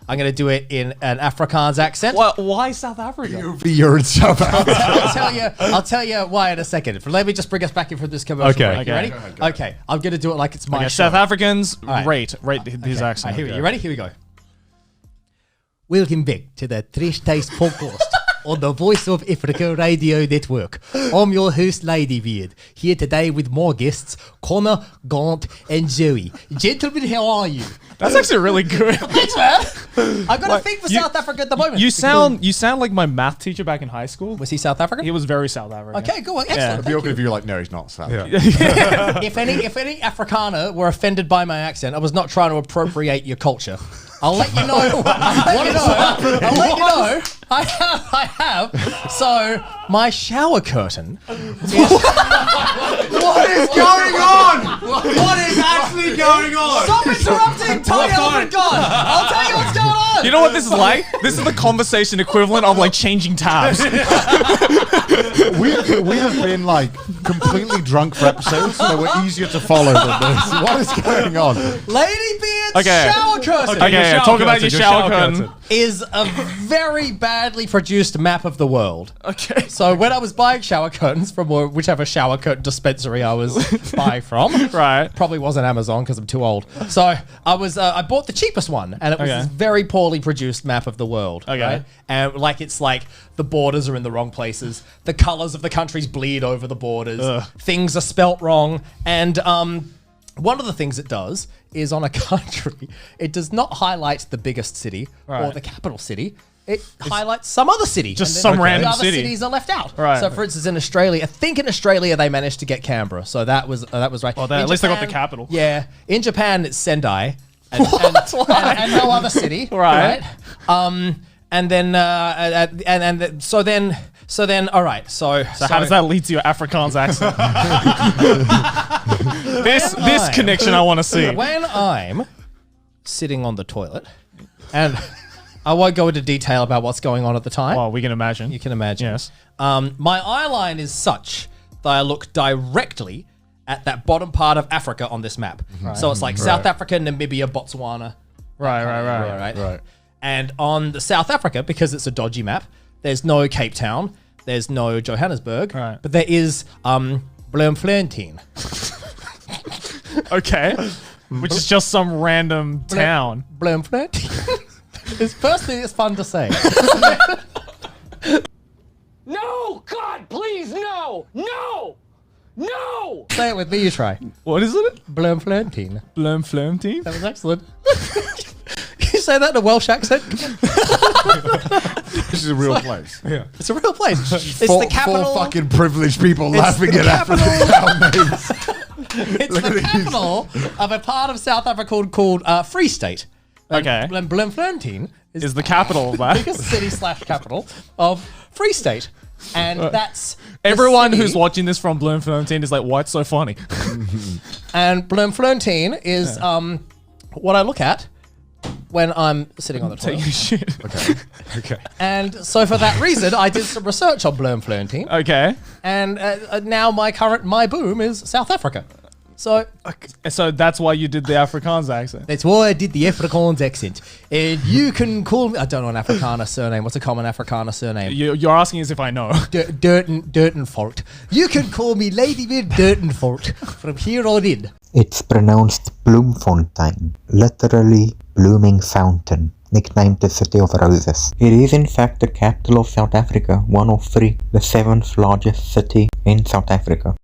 I'm going to do it in an Afrikaans accent. Why South Africa? You're in South Africa. I'll tell you why in a second. Let me just bring us back in from this commercial break. You ready? Okay. I'm going to do it like it's my show. South Africans, right. rate his accent. Right, you ready? Here we go. Welcome back to the Trash Taste Podcast on the Voice of Africa Radio Network. I'm your host, Ladybeard, here today with more guests, Connor, Gaunt, and Zoe. Gentlemen, how are you? That's actually really good. Thanks, man. I've got a thing for South Africa at the moment. You sound like my math teacher back in high school. Was he South African? He was very South African. Okay, go on. Excellent. It'd be awkward if you were like, no, he's not South African. If any Afrikaner were offended by my accent, I was not trying to appropriate your culture. I'll let you know. I'll let you know. I have. So my shower curtain. What is going on? What is actually going on? Stop interrupting. Tiny Elephant God. I'll tell you what's going on. You know what this is like? This is the conversation equivalent of like changing tabs. We have been like completely drunk for episodes, so we're easier to follow than this. What is going on? Ladybeard's shower curtain. Okay, talk about your shower curtain. Is a very badly produced map of the world. Okay. So when I was buying shower curtains from whichever shower curtain dispensary I was buying from, right? Probably wasn't Amazon because I'm too old. So I bought the cheapest one, and it was this very poorly produced map of the world. Okay. Right? And it's like the borders are in the wrong places, the colors of the countries bleed over the borders, things are spelt wrong, and one of the things it does is on a country, it does not highlight the biggest city or the capital city. It highlights some other city. Just some random the other city. cities are left out. Right. So, for instance, in Australia, I think in Australia they managed to get Canberra. So that was right. Well, at least they got the capital. Yeah. In Japan, it's Sendai. And no other city. Right. And then all right. So how does that lead to your Afrikaans accent? this connection I want to see. When I'm sitting on the toilet, and I won't go into detail about what's going on at the time. Well, we can imagine. You can imagine. Yes. My eye line is such that I look directly at that bottom part of Africa on this map. Right. So it's like South Africa, Namibia, Botswana. Right. And on the South Africa, because it's a dodgy map, there's no Cape Town, there's no Johannesburg, but there is Bloemfontein. Okay. Which is just some random town. Bloemfontein. Firstly, it's fun to say. No! God, please, no! No! No! Say it with me, you try. What is it? Bloemfontein. Bloemfontein? That was excellent. Can you say that in a Welsh accent? This is a real place. Yeah. It's a real place. It's the capital. Four fucking privileged people laughing at African names. It's the capital of a part of South Africa called Freestate. Okay. Bloemfontein is the capital of that. Biggest city / capital of Freestate. And that's everyone who's watching this from Bloemfontein is like, what's so funny? And Bloemfontein is what I look at when I'm sitting on the toilet. Taking shit. Okay. And so for that reason, I did some research on Bloemfontein. Okay. And now my boom is South Africa. So that's why you did the Afrikaans accent. That's why I did the Afrikaans accent. And you can call me, I don't know an Afrikaner surname. What's a common Afrikaner surname? You're asking as if I know. Durtenfort. You can call me Ladybeard Durtenfort from here on in. It's pronounced Bloemfontein, literally blooming fountain, nicknamed the City of Roses. It is in fact the capital of South Africa, one of three, the 7th largest city in South Africa.